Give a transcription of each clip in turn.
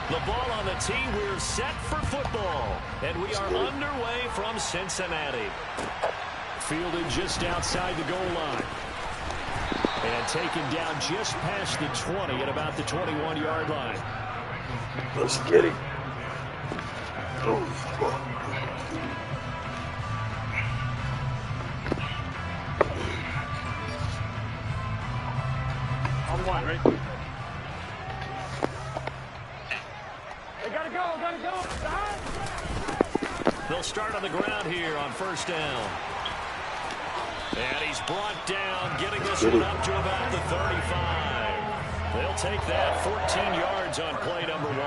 The ball on the tee. We're set for football. And we are underway from Cincinnati. Fielded just outside the goal line. And taken down just past the 20 at about the 21-yard line. Let's get it. Oh, on one, right? They gotta go. They'll start on the ground here on first down. And he's brought down, getting this one up to about the 35. They'll take that 14 yards on play number 1.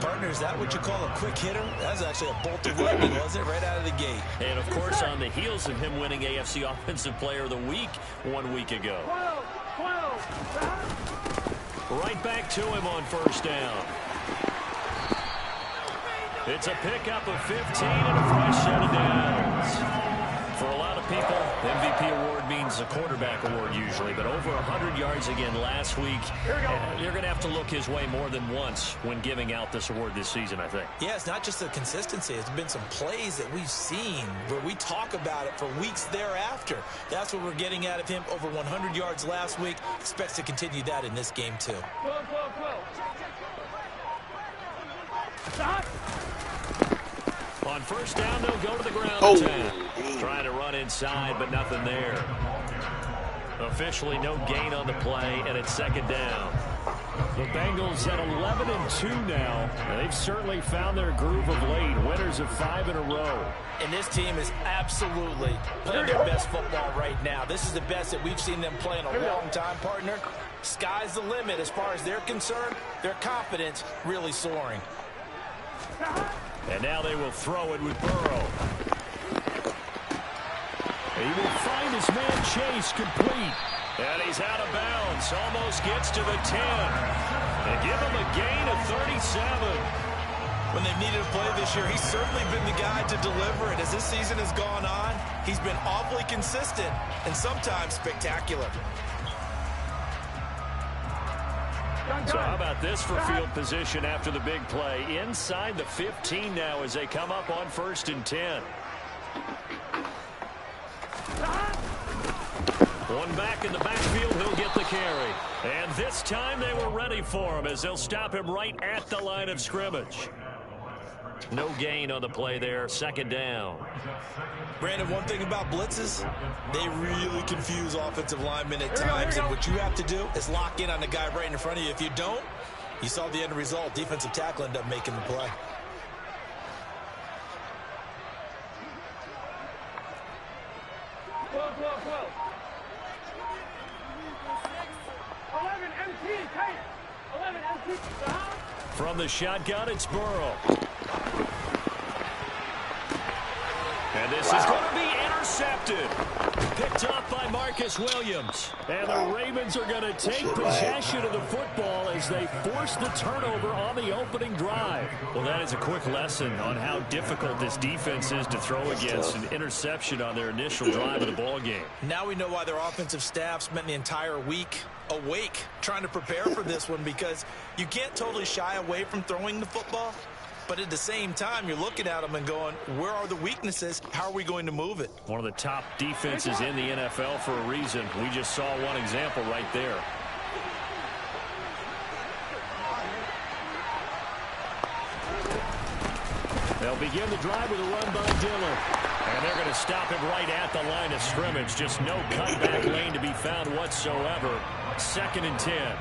Partner, is that what you call a quick hitter? That was actually a bolt of lightning, wasn't it? Right out of the gate. And, of course, on the heels of him winning AFC Offensive Player of the Week 1 week ago. 12. Right back to him on first down. It's a pickup of 15 and a fresh set of downs. For a lot of people, MVP award means a quarterback award usually, but over 100 yards again last week. You're going to have to look his way more than once when giving out this award this season, I think. Yeah, it's not just the consistency. It's been some plays that we've seen where we talk about it for weeks thereafter. That's what we're getting out of him. Over 100 yards last week. Expects to continue that in this game, too. 12. Stop. On first down, they'll go to the ground attack. Trying to run inside, but nothing there. Officially no gain on the play, and it's second down. The Bengals at 11-2 now. They've certainly found their groove of late. Winners of 5 in a row. And this team is absolutely playing their best football right now. This is the best that we've seen them play in a long time, partner. Sky's the limit as far as they're concerned. Their confidence really soaring. And now they will throw it with Burrow. He will find his man Chase complete. And he's out of bounds. Almost gets to the 10. And give him a gain of 37. When they've needed a play this year, he's certainly been the guy to deliver it. As this season has gone on, he's been awfully consistent and sometimes spectacular. So how about this for field position after the big play? Inside the 15 now as they come up on 1st and 10. One back in the backfield, he'll get the carry. And this time they were ready for him as they'll stop him right at the line of scrimmage. No gain on the play there, second down. Brandon, one thing about blitzes, they really confuse offensive linemen at times. And what you have to do is lock in on the guy right in front of you. If you don't, you saw the end result. Defensive tackle ended up making the play. From the shotgun, it's Burrow. And this is going to be intercepted. Picked up by Marcus Williams. And the Ravens are going to take possession of the football as they force the turnover on the opening drive. Well, that is a quick lesson on how difficult this defense is to throw against. An interception on their initial drive of the ball game. Now we know why their offensive staff spent the entire week awake trying to prepare for this one, because you can't totally shy away from throwing the football. But at the same time, you're looking at them and going, where are the weaknesses? How are we going to move it? One of the top defenses in the NFL for a reason. We just saw one example right there. They'll begin the drive with a run by Dillon. And they're going to stop him right at the line of scrimmage. Just no cutback lane to be found whatsoever. 2nd and 10.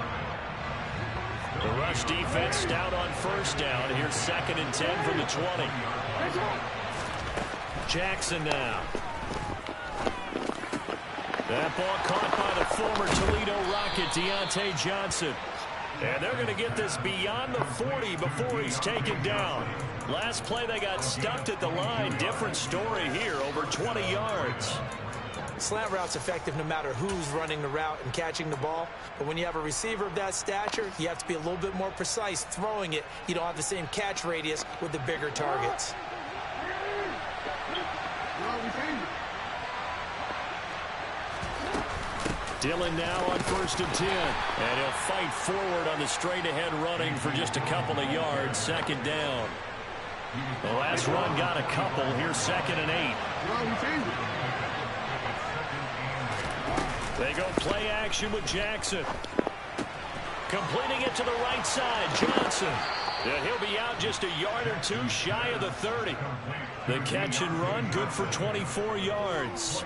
The rush defense stout on first down. Here's 2nd and 10 from the 20. Jackson now. That ball caught by the former Toledo Rocket, Deontay Johnson. And they're going to get this beyond the 40 before he's taken down. Last play they got stuffed at the line. Different story here, over 20 yards. Slant route's effective no matter who's running the route and catching the ball. But when you have a receiver of that stature, you have to be a little bit more precise throwing it. You don't have the same catch radius with the bigger targets. Dillon now on 1st and 10. And he'll fight forward on the straight-ahead running for just a couple of yards. 2nd down. The last run got a couple. Here's 2nd and 8. They go play action with Jackson. Completing it to the right side, Johnson. Yeah, he'll be out just a yard or two shy of the 30. The catch and run, good for 24 yards.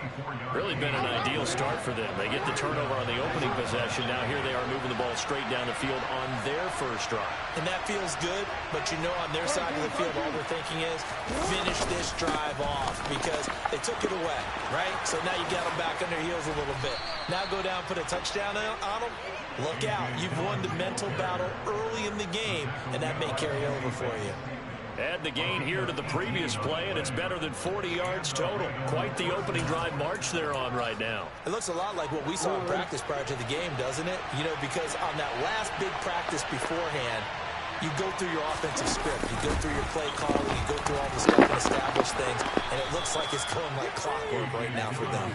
Really been an ideal start for them. They get the turnover on the opening possession. Now here they are moving the ball straight down the field on their first drive. And that feels good, but you know on their side of the field all they're thinking is finish this drive off because they took it away, right? So now you got them back on their heels a little bit. Now go down, put a touchdown on them. Look out. You've won the mental battle early in the game, and that may carry over for you. Add the gain here to the previous play, and it's better than 40 yards total. Quite the opening drive march they're on right now. It looks a lot like what we saw in practice prior to the game, doesn't it? You know, because on that last big practice beforehand, you go through your offensive script. You go through your play calling. You go through all the stuff and establish things. And it looks like it's going like clockwork right now for them.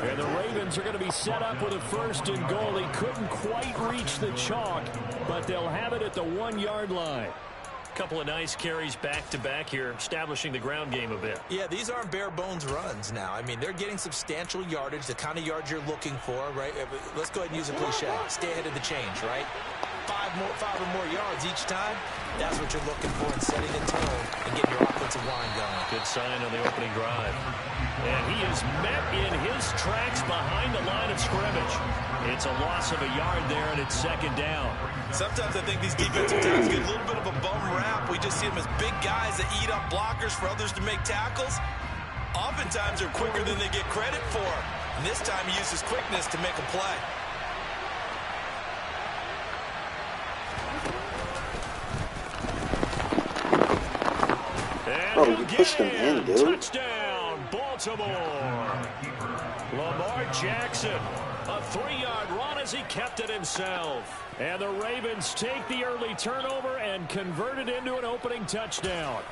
And the Ravens are going to be set up with a 1st and goal. They couldn't quite reach the chalk, but they'll have it at the 1-yard line. Couple of nice carries back-to-back here, establishing the ground game a bit. Yeah, these aren't bare-bones runs now. I mean, they're getting substantial yardage, the kind of yards you're looking for, right? Let's go ahead and use a cliche. Stay ahead of the change, right? Five or more yards each time. That's what you're looking for in setting the tone and getting your offensive line going. Good sign on the opening drive. And he is met in his tracks behind the line of scrimmage. It's a loss of a yard there, and it's 2nd down. Sometimes I think these defensive tackles get a little bit of a bum rap. We just see them as big guys that eat up blockers for others to make tackles. Oftentimes they're quicker than they get credit for. And this time he uses quickness to make a play. Bro, you pushed him in, dude. Touchdown, Baltimore. Lamar Jackson, a 3-yard run as he kept it himself. And the Ravens take the early turnover and convert it into an opening touchdown.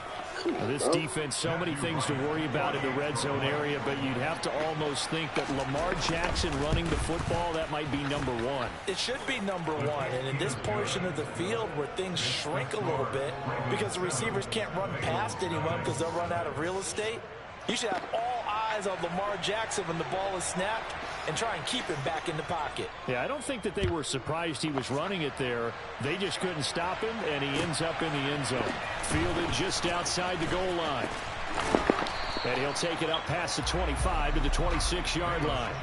This defense, so many things to worry about in the red zone area, but you'd have to almost think that Lamar Jackson running the football, that might be number one. It should be number one, and in this portion of the field where things shrink a little bit because the receivers can't run past anyone because they'll run out of real estate, you should have all eyes on Lamar Jackson when the ball is snapped and try and keep him back in the pocket. Yeah, I don't think that they were surprised he was running it there. They just couldn't stop him, and he ends up in the end zone. Fielded just outside the goal line. And he'll take it up past the 25 to the 26-yard line.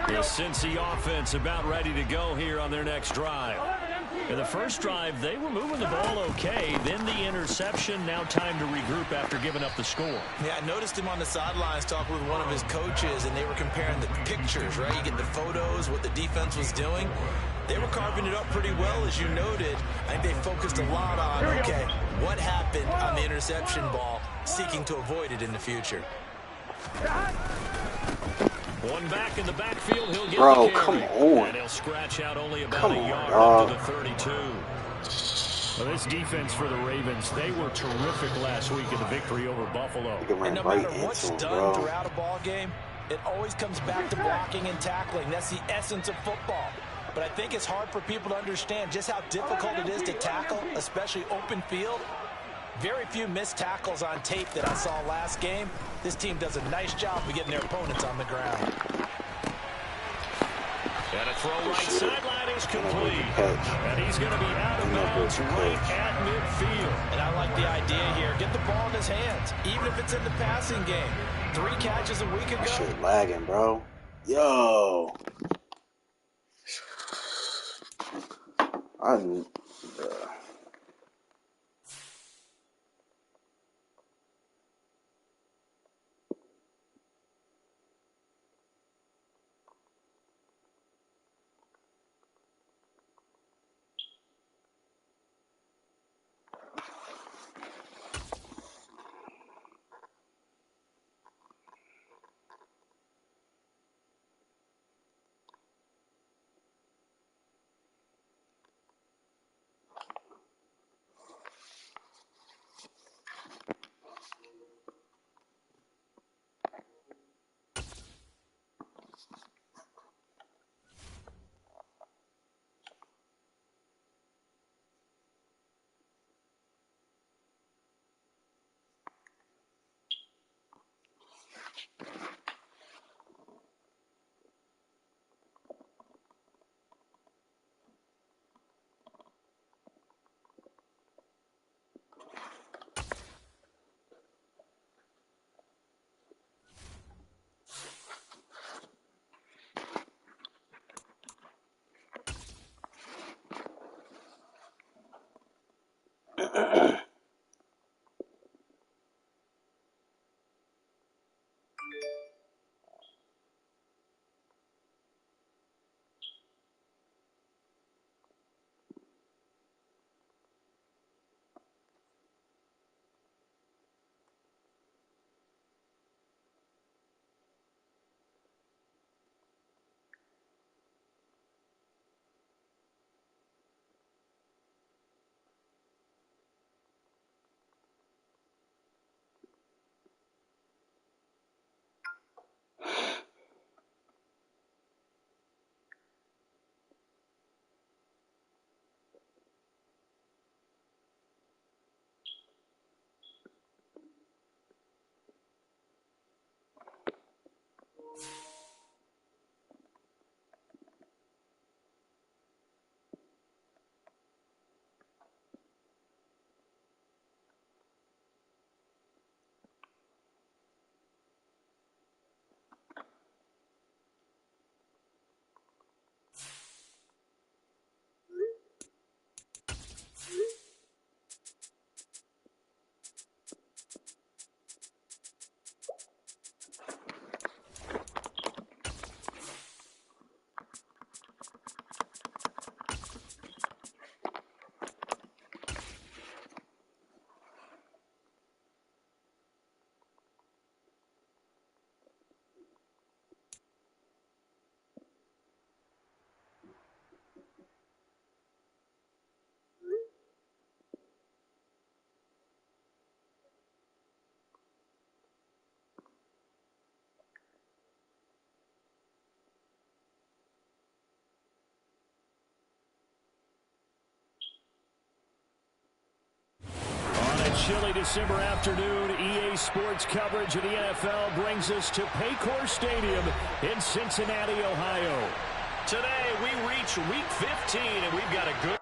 The Cincy offense about ready to go here on their next drive. In the first drive, they were moving the ball okay. Then the interception. Now time to regroup after giving up the score. Yeah, I noticed him on the sidelines talking with one of his coaches, and they were comparing the pictures, right? You get the photos, what the defense was doing. They were carving it up pretty well, as you noted. I think they focused a lot on, okay, what happened on the interception ball, seeking to avoid it in the future. One back in the backfield, he'll get Bro, the carry. come on. And he'll scratch out only about Come a on, yard dog. up to the 32. Well, this defense for the Ravens, they were terrific last week in the victory over Buffalo. You can And run no right matter what's into him, done bro. throughout a ball game, it always comes back to blocking and tackling. That's the essence of football. But I think it's hard for people to understand just how difficult it is to tackle, especially open field. Very few missed tackles on tape that I saw last game. This team does a nice job of getting their opponents on the ground. And a throw right sideline is complete. And he's going to be out of bounds right at midfield. And I like the idea here. Get the ball in his hands, even if it's in the passing game. 3 catches a week ago. That shit lagging, bro. Yo. chilly December afternoon, EA Sports coverage of the NFL brings us to Paycor Stadium in Cincinnati, Ohio. Today, we reach Week 15, and we've got a good